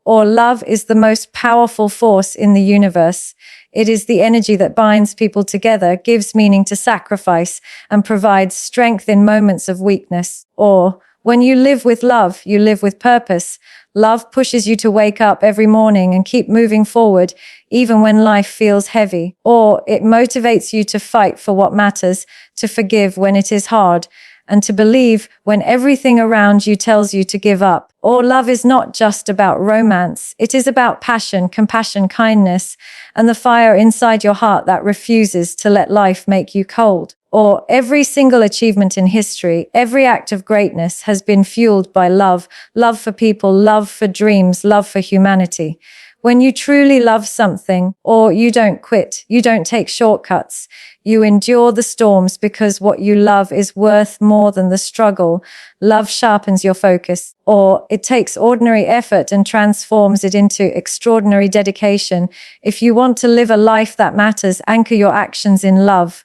or love is the most powerful force in the universe. It is the energy that binds people together, gives meaning to sacrifice, and provides strength in moments of weakness. Or, when you live with love, you live with purpose. Love pushes you to wake up every morning and keep moving forward, even when life feels heavy. Or, it motivates you to fight for what matters, to forgive when it is hard, and to believe when everything around you tells you to give up. Or love is not just about romance. It is about passion, compassion, kindness, and the fire inside your heart that refuses to let life make you cold. Or every single achievement in history, every act of greatness has been fueled by love. Love for people, love for dreams, love for humanity. When you truly love something, or you don't quit, you don't take shortcuts, you endure the storms because what you love is worth more than the struggle. Love sharpens your focus, or it takes ordinary effort and transforms it into extraordinary dedication. If you want to live a life that matters, anchor your actions in love.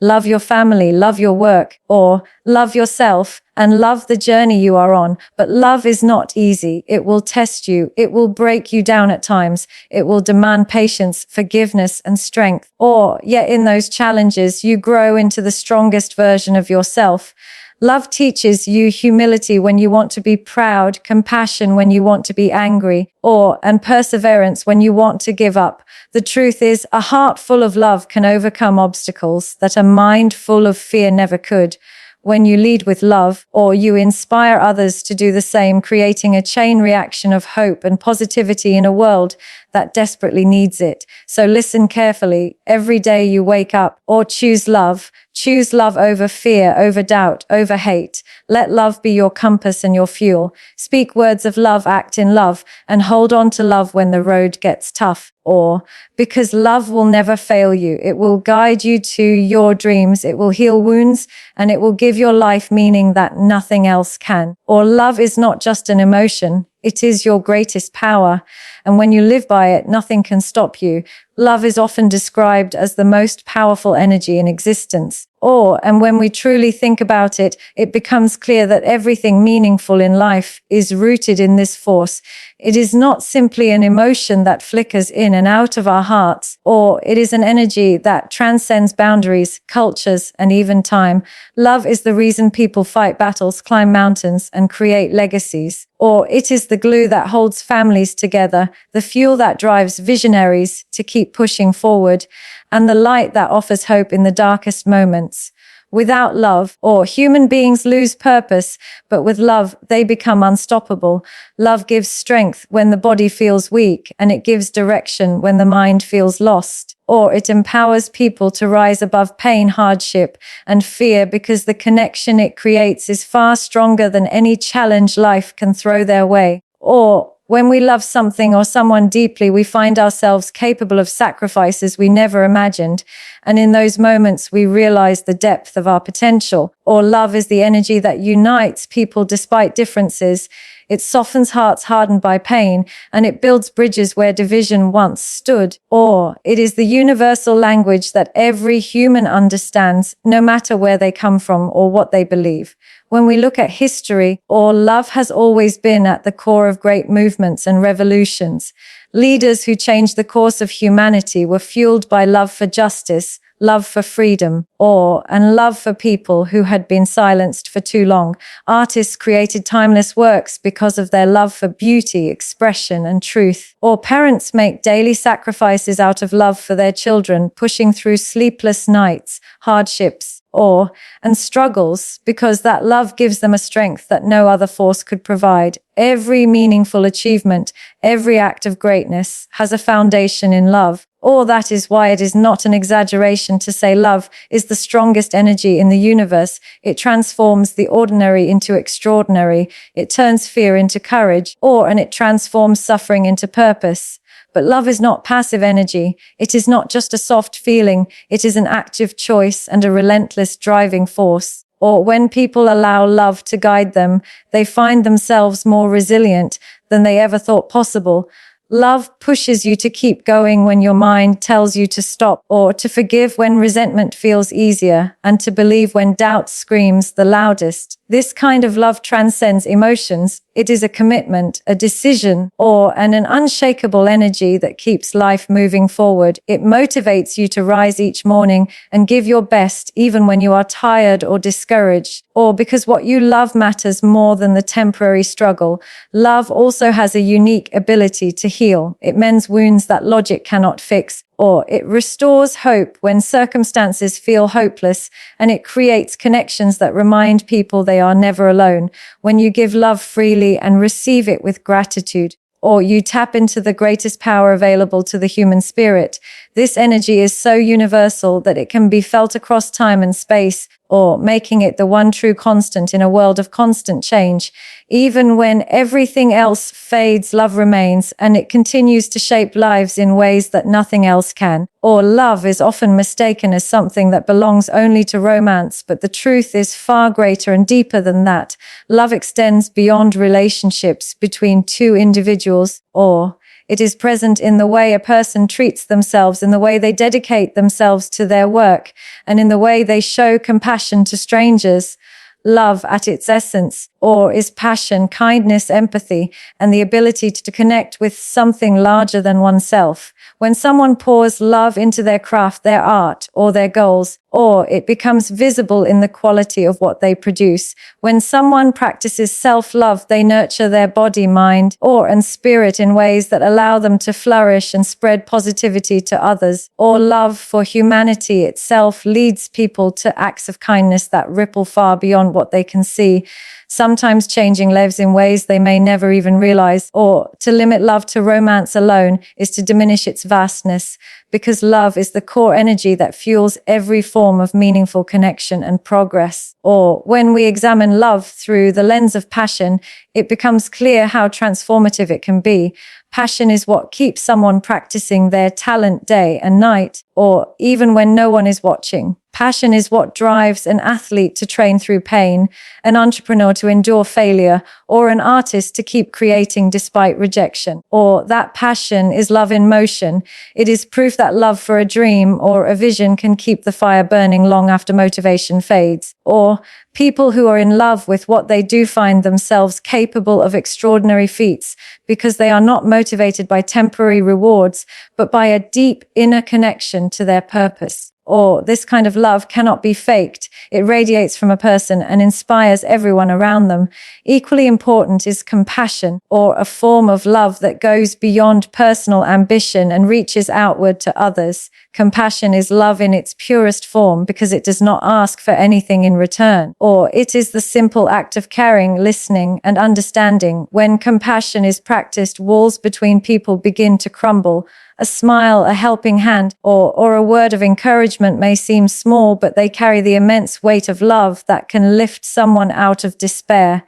Love your family, love your work, or love yourself and love the journey you are on. But love is not easy. It will test you. It will break you down at times. It will demand patience, forgiveness, and strength. Or yet in those challenges, you grow into the strongest version of yourself. Love teaches you humility when you want to be proud, compassion when you want to be angry, and perseverance when you want to give up. The truth is, a heart full of love can overcome obstacles that a mind full of fear never could. When you lead with love, or you inspire others to do the same, creating a chain reaction of hope and positivity in a world that desperately needs it. So listen carefully. Every day you wake up, or choose love. Choose love over fear, over doubt, over hate. Let love be your compass and your fuel. Speak words of love, act in love, and hold on to love when the road gets tough. Or, because love will never fail you. It will guide you to your dreams. It will heal wounds, and it will give your life meaning that nothing else can. Or, love is not just an emotion. It is your greatest power, and when you live by it, nothing can stop you. Love is often described as the most powerful energy in existence. And when we truly think about it, it becomes clear that everything meaningful in life is rooted in this force. It is not simply an emotion that flickers in and out of our hearts, or it is an energy that transcends boundaries, cultures, and even time. Love is the reason people fight battles, climb mountains, and create legacies. Or it is the glue that holds families together, the fuel that drives visionaries to keep pushing forward, and the light that offers hope in the darkest moments. Without love, human beings lose purpose, but with love, they become unstoppable. Love gives strength when the body feels weak, and it gives direction when the mind feels lost. Or it empowers people to rise above pain, hardship, and fear because the connection it creates is far stronger than any challenge life can throw their way. Or when we love something or someone deeply, we find ourselves capable of sacrifices we never imagined. And in those moments, we realize the depth of our potential. Or love is the energy that unites people despite differences. It softens hearts hardened by pain, and it builds bridges where division once stood. Or it is the universal language that every human understands, no matter where they come from or what they believe. When we look at history, love has always been at the core of great movements and revolutions. Leaders who changed the course of humanity were fueled by love for justice, love for freedom, and love for people who had been silenced for too long. Artists created timeless works because of their love for beauty, expression, and truth. Or parents make daily sacrifices out of love for their children, pushing through sleepless nights, hardships, and struggles, because that love gives them a strength that no other force could provide. Every meaningful achievement, every act of greatness has a foundation in love. That is why it is not an exaggeration to say love is the strongest energy in the universe. It transforms the ordinary into extraordinary. It turns fear into courage, and it transforms suffering into purpose. But love is not passive energy. It is not just a soft feeling. It is an active choice and a relentless driving force. When people allow love to guide them, they find themselves more resilient than they ever thought possible. Love pushes you to keep going when your mind tells you to stop, or to forgive when resentment feels easier, and to believe when doubt screams the loudest. This kind of love transcends emotions. It is a commitment, a decision, or an unshakable energy that keeps life moving forward. It motivates you to rise each morning and give your best even when you are tired or discouraged, or because what you love matters more than the temporary struggle. Love also has a unique ability to heal. It mends wounds that logic cannot fix, or it restores hope when circumstances feel hopeless, and it creates connections that remind people they are never alone. When you give love freely and receive it with gratitude, or you tap into the greatest power available to the human spirit. This energy is so universal that it can be felt across time and space, or making it the one true constant in a world of constant change. Even when everything else fades, love remains, and it continues to shape lives in ways that nothing else can. Or love is often mistaken as something that belongs only to romance, but the truth is far greater and deeper than that. Love extends beyond relationships between two individuals, or it is present in the way a person treats themselves, in the way they dedicate themselves to their work, and in the way they show compassion to strangers. Love at its essence, or is passion, kindness, empathy, and the ability to connect with something larger than oneself. When someone pours love into their craft, their art, or their goals, or it becomes visible in the quality of what they produce. When someone practices self-love, they nurture their body, mind, and spirit in ways that allow them to flourish and spread positivity to others. Or love for humanity itself leads people to acts of kindness that ripple far beyond what they can see, sometimes changing lives in ways they may never even realize. Or to limit love to romance alone is to diminish its vastness, because love is the core energy that fuels every form of meaningful connection and progress. Or when we examine love through the lens of passion, it becomes clear how transformative it can be. Passion is what keeps someone practicing their talent day and night, or even when no one is watching. Passion is what drives an athlete to train through pain, an entrepreneur to endure failure, or an artist to keep creating despite rejection. Or that passion is love in motion. It is proof that love for a dream or a vision can keep the fire burning long after motivation fades. Or people who are in love with what they do find themselves capable of extraordinary feats, because they are not motivated by temporary rewards, but by a deep inner connection to their purpose. Or this kind of love cannot be faked. It radiates from a person and inspires everyone around them. Equally important is compassion, or a form of love that goes beyond personal ambition and reaches outward to others. Compassion is love in its purest form because it does not ask for anything in return. Or it is the simple act of caring, listening, and understanding. When compassion is practiced, walls between people begin to crumble. A smile, a helping hand, or a word of encouragement may seem small, but they carry the immense weight of love that can lift someone out of despair.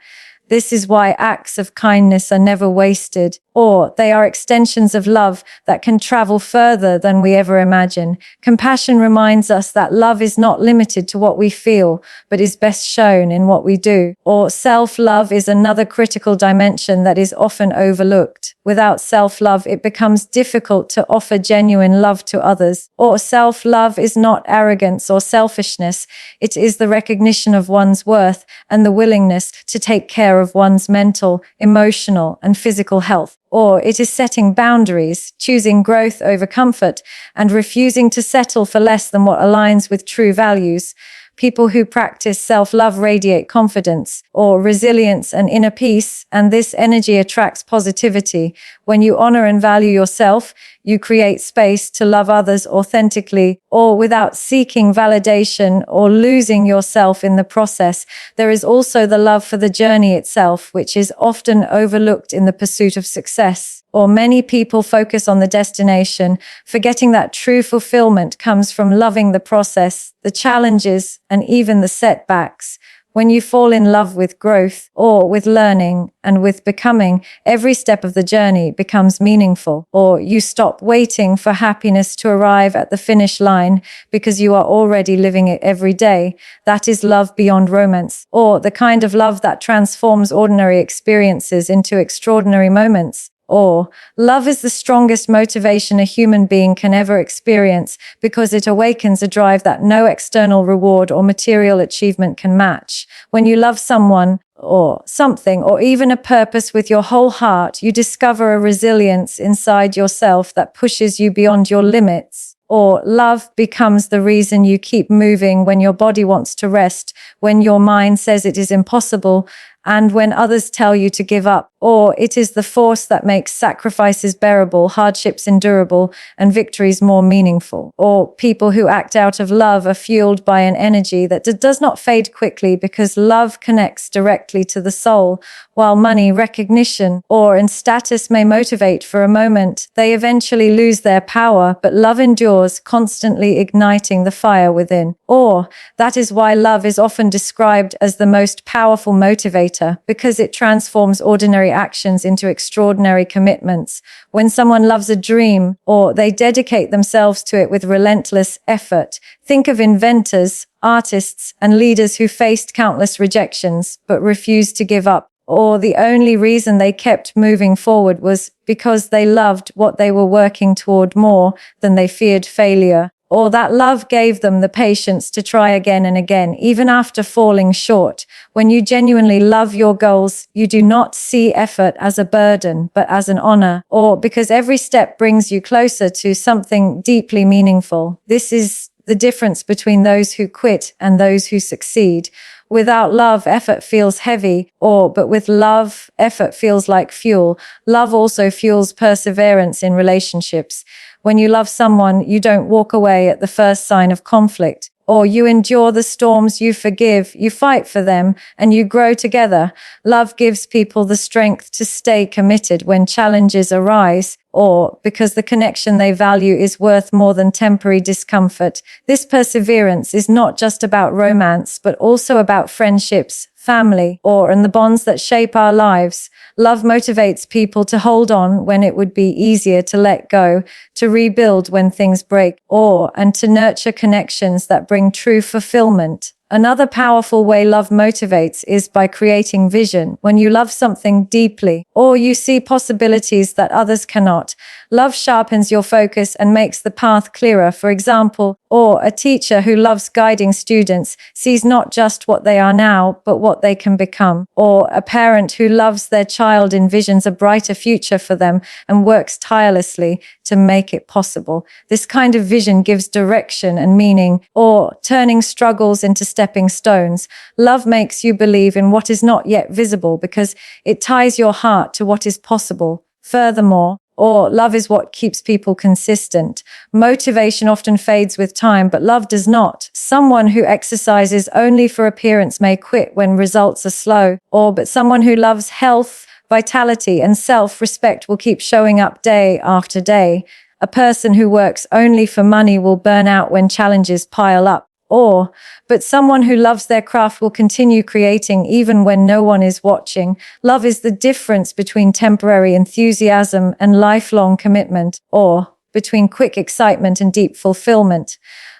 This is why acts of kindness are never wasted, or they are extensions of love that can travel further than we ever imagine. Compassion reminds us that love is not limited to what we feel, but is best shown in what we do. Or self-love is another critical dimension that is often overlooked. Without self-love, it becomes difficult to offer genuine love to others. Or self-love is not arrogance or selfishness. It is the recognition of one's worth and the willingness to take care of one's mental, emotional, and physical health. Or it is setting boundaries, choosing growth over comfort, and refusing to settle for less than what aligns with true values. People who practice self-love radiate confidence, or resilience and inner peace, and this energy attracts positivity. When you honor and value yourself, you create space to love others authentically, or without seeking validation or losing yourself in the process. There is also the love for the journey itself, which is often overlooked in the pursuit of success. Or many people focus on the destination, forgetting that true fulfillment comes from loving the process, the challenges, and even the setbacks. When you fall in love with growth, or with learning, and with becoming, every step of the journey becomes meaningful. Or you stop waiting for happiness to arrive at the finish line because you are already living it every day. That is love beyond romance, or the kind of love that transforms ordinary experiences into extraordinary moments. Or, love is the strongest motivation a human being can ever experience because it awakens a drive that no external reward or material achievement can match. When you love someone, or something, or even a purpose with your whole heart, you discover a resilience inside yourself that pushes you beyond your limits. Or love becomes the reason you keep moving when your body wants to rest, when your mind says it is impossible, and when others tell you to give up. Or it is the force that makes sacrifices bearable, hardships endurable, and victories more meaningful. Or people who act out of love are fueled by an energy that does not fade quickly because love connects directly to the soul. While money, recognition, or status may motivate for a moment, they eventually lose their power, but love endures, constantly igniting the fire within. Or that is why love is often described as the most powerful motivator, because it transforms ordinary actions into extraordinary commitments. When someone loves a dream, or they dedicate themselves to it with relentless effort, think of inventors, artists, and leaders who faced countless rejections but refused to give up. Or the only reason they kept moving forward was because they loved what they were working toward more than they feared failure. Or that love gave them the patience to try again and again, even after falling short. When you genuinely love your goals, you do not see effort as a burden, but as an honor, or because every step brings you closer to something deeply meaningful. This is the difference between those who quit and those who succeed. Without love, effort feels heavy, but with love, effort feels like fuel. Love also fuels perseverance in relationships. When you love someone, you don't walk away at the first sign of conflict. Or you endure the storms, you forgive, you fight for them, and you grow together. Love gives people the strength to stay committed when challenges arise, or because the connection they value is worth more than temporary discomfort. This perseverance is not just about romance, but also about friendships, family, and the bonds that shape our lives. Love motivates people to hold on when it would be easier to let go, to rebuild when things break, and to nurture connections that bring true fulfillment. Another powerful way love motivates is by creating vision. When you love something deeply, or you see possibilities that others cannot, love sharpens your focus and makes the path clearer. For example, a teacher who loves guiding students sees not just what they are now, but what they can become. Or a parent who loves their child envisions a brighter future for them and works tirelessly to make it possible. This kind of vision gives direction and meaning, turning struggles into stepping stones. Love makes you believe in what is not yet visible because it ties your heart to what is possible. Furthermore, love is what keeps people consistent. Motivation often fades with time, but love does not. Someone who exercises only for appearance may quit when results are slow, but someone who loves health, vitality, and self-respect will keep showing up day after day. A person who works only for money will burn out when challenges pile up. But someone who loves their craft will continue creating even when no one is watching. Love is the difference between temporary enthusiasm and lifelong commitment, or between quick excitement and deep fulfillment.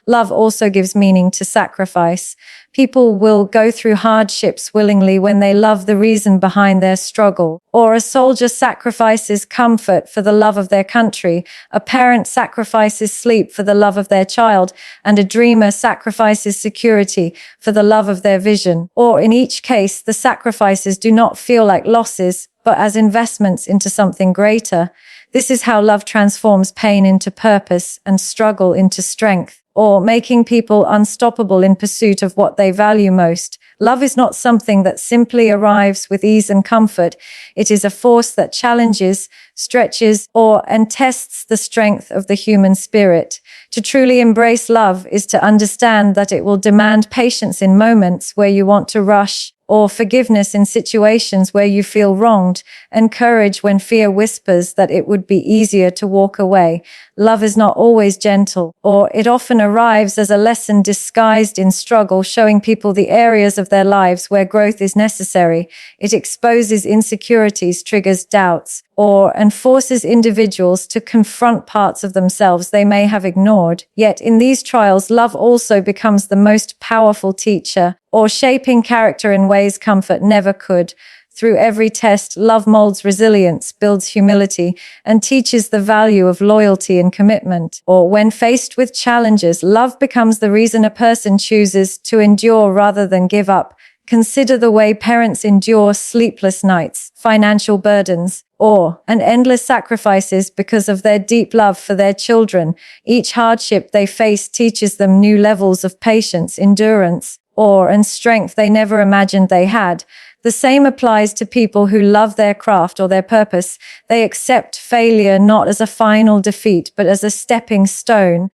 Love also gives meaning to sacrifice. People will go through hardships willingly when they love the reason behind their struggle. Or a soldier sacrifices comfort for the love of their country. A parent sacrifices sleep for the love of their child. And a dreamer sacrifices security for the love of their vision. Or in each case, the sacrifices do not feel like losses, but as investments into something greater. This is how love transforms pain into purpose and struggle into strength, making people unstoppable in pursuit of what they value most. Love is not something that simply arrives with ease and comfort. It is a force that challenges, stretches, and tests the strength of the human spirit. To truly embrace love is to understand that it will demand patience in moments where you want to rush, forgiveness in situations where you feel wronged, and courage when fear whispers that it would be easier to walk away. Love is not always gentle, it often arrives as a lesson disguised in struggle, showing people the areas of their lives where growth is necessary. It exposes insecurities, triggers doubts, and forces individuals to confront parts of themselves they may have ignored. Yet in these trials, love also becomes the most powerful teacher, shaping character in ways comfort never could. Through every test, love molds resilience, builds humility, and teaches the value of loyalty and commitment. Or when faced with challenges, love becomes the reason a person chooses to endure rather than give up. Consider the way parents endure sleepless nights, financial burdens, and endless sacrifices because of their deep love for their children. Each hardship they face teaches them new levels of patience, endurance, and strength they never imagined they had. The same applies to people who love their craft or their purpose. They accept failure not as a final defeat, but as a stepping stone,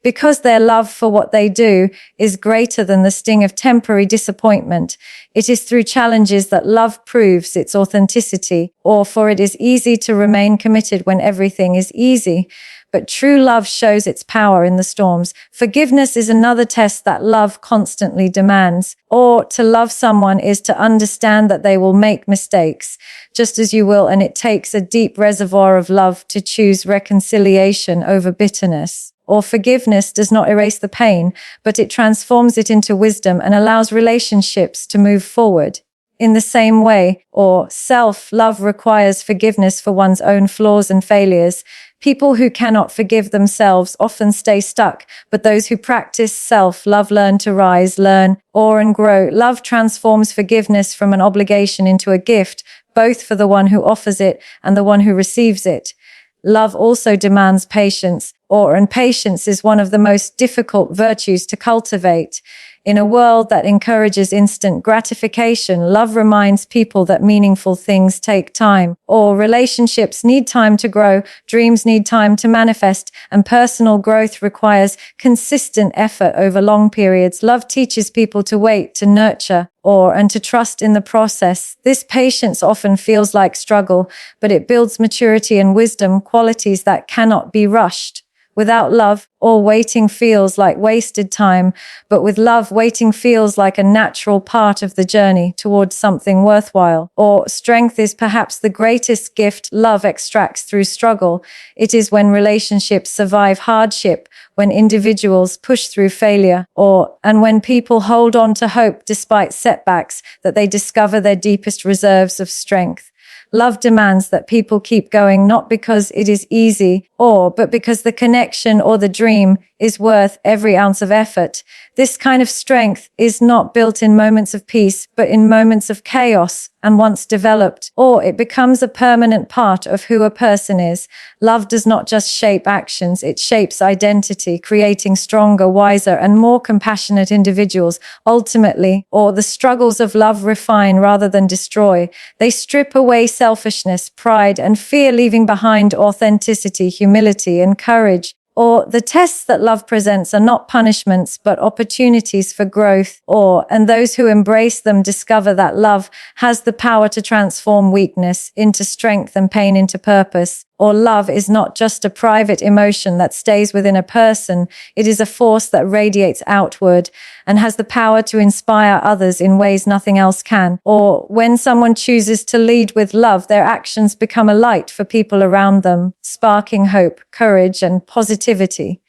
because their love for what they do is greater than the sting of temporary disappointment. It is through challenges that love proves its authenticity, for it is easy to remain committed when everything is easy. But true love shows its power in the storms. Forgiveness is another test that love constantly demands. To love someone is to understand that they will make mistakes, just as you will, and it takes a deep reservoir of love to choose reconciliation over bitterness. Forgiveness does not erase the pain, but it transforms it into wisdom and allows relationships to move forward. In the same way, self-love requires forgiveness for one's own flaws and failures. People who cannot forgive themselves often stay stuck, but those who practice self-love learn to rise, learn, and grow. Love transforms forgiveness from an obligation into a gift, both for the one who offers it and the one who receives it. Love also demands patience, and patience is one of the most difficult virtues to cultivate. In a world that encourages instant gratification, love reminds people that meaningful things take time, relationships need time to grow, dreams need time to manifest, and personal growth requires consistent effort over long periods. Love teaches people to wait, to nurture, and to trust in the process. This patience often feels like struggle, but it builds maturity and wisdom, qualities that cannot be rushed. Without love, waiting feels like wasted time, but with love, waiting feels like a natural part of the journey towards something worthwhile. Strength is perhaps the greatest gift love extracts through struggle. It is when relationships survive hardship, when individuals push through failure, and when people hold on to hope despite setbacks, that they discover their deepest reserves of strength. Love demands that people keep going, not because it is easy, but because the connection or the dream is worth every ounce of effort. This kind of strength is not built in moments of peace, but in moments of chaos, and once developed, it becomes a permanent part of who a person is. Love does not just shape actions, it shapes identity, creating stronger, wiser, and more compassionate individuals. Ultimately, the struggles of love refine rather than destroy. They strip away selfishness, pride, and fear, leaving behind authenticity, humility, and courage. The tests that love presents are not punishments, but opportunities for growth, and those who embrace them discover that love has the power to transform weakness into strength and pain into purpose. Love is not just a private emotion that stays within a person. It is a force that radiates outward and has the power to inspire others in ways nothing else can. When someone chooses to lead with love, their actions become a light for people around them, sparking hope, courage, and positivity.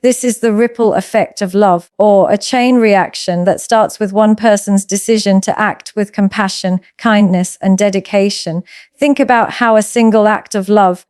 This is the ripple effect of love, a chain reaction that starts with one person's decision to act with compassion, kindness, and dedication. Think about how a single act of love,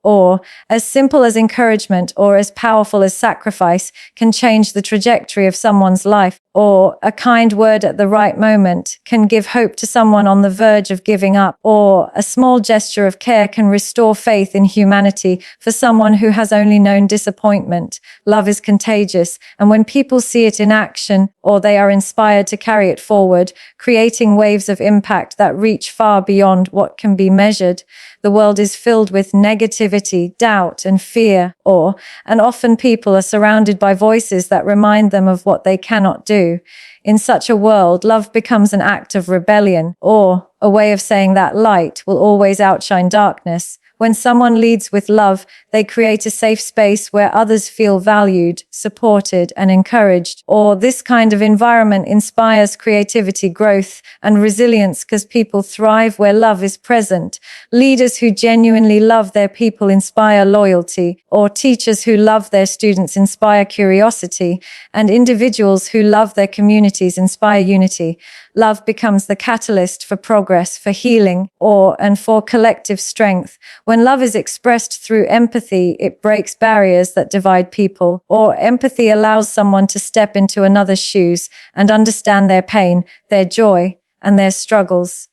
as simple as encouragement or as powerful as sacrifice, can change the trajectory of someone's life. A kind word at the right moment can give hope to someone on the verge of giving up. A small gesture of care can restore faith in humanity for someone who has only known disappointment. Love is contagious, and when people see it in action, they are inspired to carry it forward, creating waves of impact that reach far beyond what can be measured. The world is filled with negativity, doubt, and fear, and often people are surrounded by voices that remind them of what they cannot do. In such a world, love becomes an act of rebellion, a way of saying that light will always outshine darkness. When someone leads with love, they create a safe space where others feel valued, supported, and encouraged. Or this kind of environment inspires creativity, growth, and resilience because people thrive where love is present. Leaders who genuinely love their people inspire loyalty, or teachers who love their students inspire curiosity, and individuals who love their communities inspire unity. Love becomes the catalyst for progress, for healing, and for collective strength. When love is expressed through empathy, it breaks barriers that divide people. Or empathy allows someone to step into another's shoes and understand their pain, their joy, and their struggles.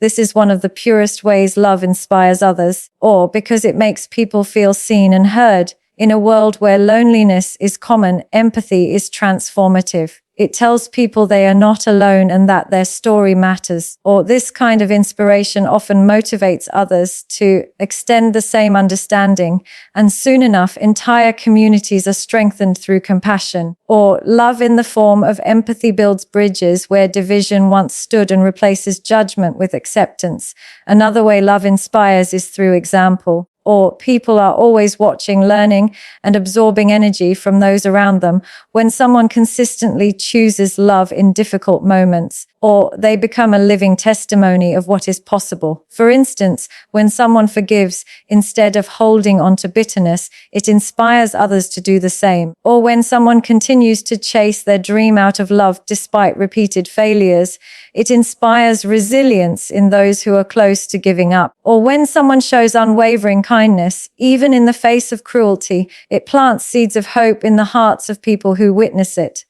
This is one of the purest ways love inspires others, or because it makes people feel seen and heard. In a world where loneliness is common, empathy is transformative. It tells people they are not alone and that their story matters. Or this kind of inspiration often motivates others to extend the same understanding, and soon enough, entire communities are strengthened through compassion. Or love in the form of empathy builds bridges where division once stood and replaces judgment with acceptance. Another way love inspires is through example. Or people are always watching, learning, and absorbing energy from those around them. When someone consistently chooses love in difficult moments, or they become a living testimony of what is possible. For instance, when someone forgives instead of holding on to bitterness, it inspires others to do the same. Or when someone continues to chase their dream out of love despite repeated failures, it inspires resilience in those who are close to giving up. Or when someone shows unwavering kindness, even in the face of cruelty, it plants seeds of hope in the hearts of people who witness it.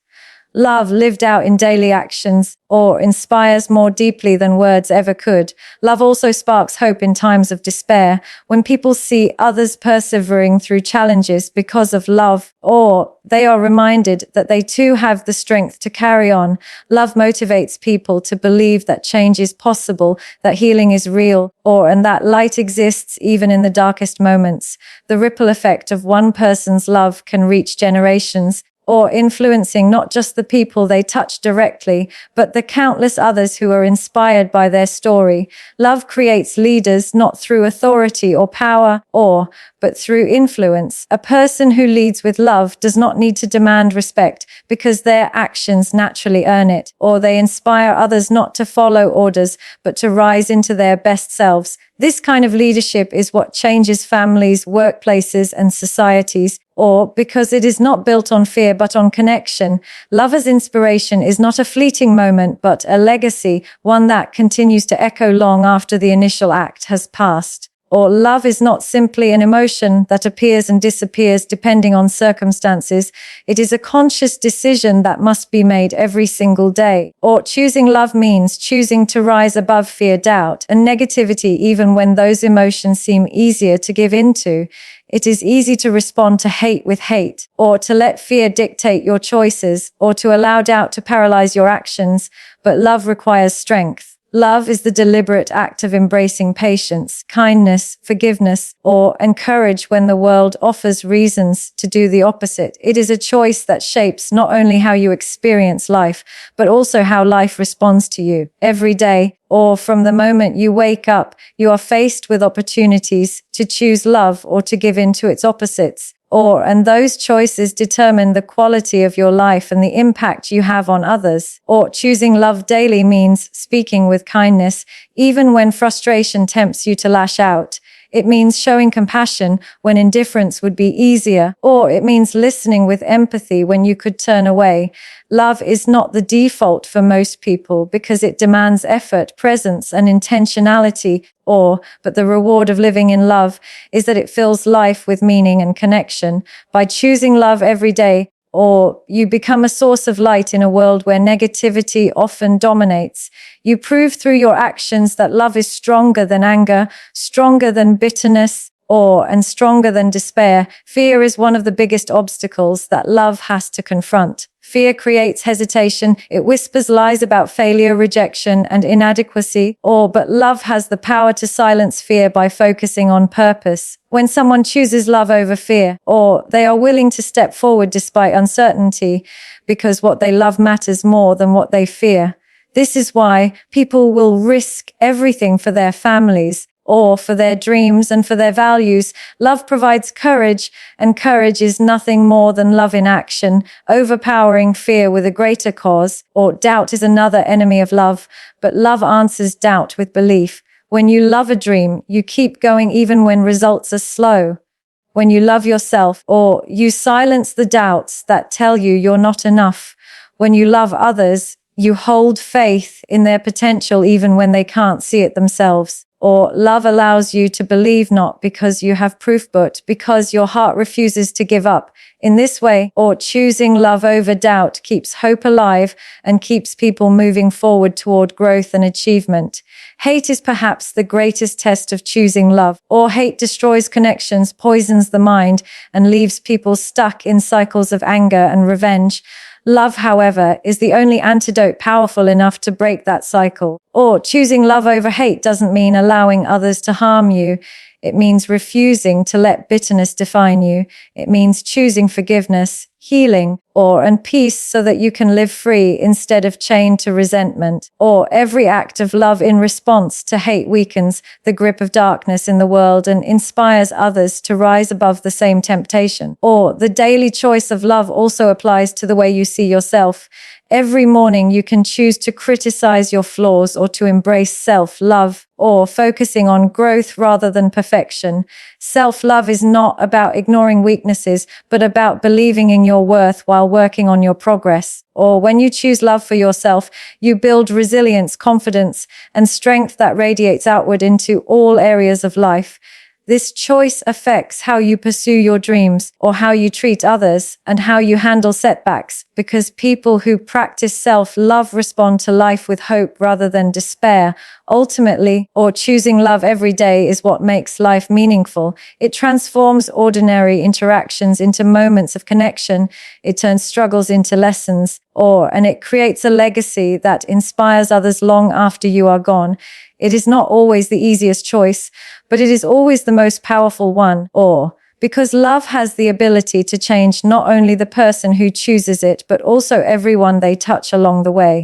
Love lived out in daily actions, or inspires more deeply than words ever could. Love also sparks hope in times of despair. When people see others persevering through challenges because of love, or they are reminded that they too have the strength to carry on. Love motivates people to believe that change is possible, that healing is real, and that light exists even in the darkest moments. The ripple effect of one person's love can reach generations, or influencing not just the people they touch directly, but the countless others who are inspired by their story. Love creates leaders not through authority or power, but through influence. A person who leads with love does not need to demand respect because their actions naturally earn it, or they inspire others not to follow orders, but to rise into their best selves. This kind of leadership is what changes families, workplaces, and societies. Or because it is not built on fear but on connection. Love as inspiration is not a fleeting moment but a legacy, one that continues to echo long after the initial act has passed. Or love is not simply an emotion that appears and disappears depending on circumstances. It is a conscious decision that must be made every single day. Or choosing love means choosing to rise above fear, doubt, and negativity even when those emotions seem easier to give into. It is easy to respond to hate with hate, or to let fear dictate your choices, or to allow doubt to paralyze your actions, but love requires strength. Love is the deliberate act of embracing patience, kindness, forgiveness, and courage when the world offers reasons to do the opposite. It is a choice that shapes not only how you experience life, but also how life responds to you. Every day, or from the moment you wake up, you are faced with opportunities to choose love or to give in to its opposites. And those choices determine the quality of your life and the impact you have on others. Or choosing love daily means speaking with kindness, even when frustration tempts you to lash out. It means showing compassion when indifference would be easier, or it means listening with empathy when you could turn away. Love is not the default for most people because it demands effort, presence, and intentionality, but the reward of living in love is that it fills life with meaning and connection. By choosing love every day, you become a source of light in a world where negativity often dominates. You prove through your actions that love is stronger than anger, stronger than bitterness, and stronger than despair. Fear is one of the biggest obstacles that love has to confront. Fear creates hesitation. It whispers lies about failure, rejection, and inadequacy. But love has the power to silence fear by focusing on purpose. When someone chooses love over fear, they are willing to step forward despite uncertainty, because what they love matters more than what they fear. This is why people will risk everything for their families, or for their dreams and for their values. Love provides courage, and courage is nothing more than love in action, overpowering fear with a greater cause. Or doubt is another enemy of love, but love answers doubt with belief. When you love a dream, you keep going even when results are slow. When you love yourself, or you silence the doubts that tell you you're not enough. When you love others, you hold faith in their potential even when they can't see it themselves. Or love allows you to believe not because you have proof but because your heart refuses to give up. In this way, or choosing love over doubt keeps hope alive and keeps people moving forward toward growth and achievement. Hate is perhaps the greatest test of choosing love. Or hate destroys connections, poisons the mind, and leaves people stuck in cycles of anger and revenge. Love, however, is the only antidote powerful enough to break that cycle. Or choosing love over hate doesn't mean allowing others to harm you. It means refusing to let bitterness define you. It means choosing forgiveness, healing, and peace so that you can live free instead of chained to resentment. Or every act of love in response to hate weakens the grip of darkness in the world and inspires others to rise above the same temptation. Or the daily choice of love also applies to the way you see yourself. Every morning you can choose to criticize your flaws or to embrace self-love, or focusing on growth rather than perfection. Self-love is not about ignoring weaknesses, but about believing in your worth while working on your progress. Or when you choose love for yourself, you build resilience, confidence, and strength that radiates outward into all areas of life. This choice affects how you pursue your dreams, or how you treat others, and how you handle setbacks, because people who practice self-love respond to life with hope rather than despair. Ultimately, or choosing love every day is what makes life meaningful. It transforms ordinary interactions into moments of connection. It turns struggles into lessons, and it creates a legacy that inspires others long after you are gone. It is not always the easiest choice, but it is always the most powerful one. Because love has the ability to change not only the person who chooses it, but also everyone they touch along the way.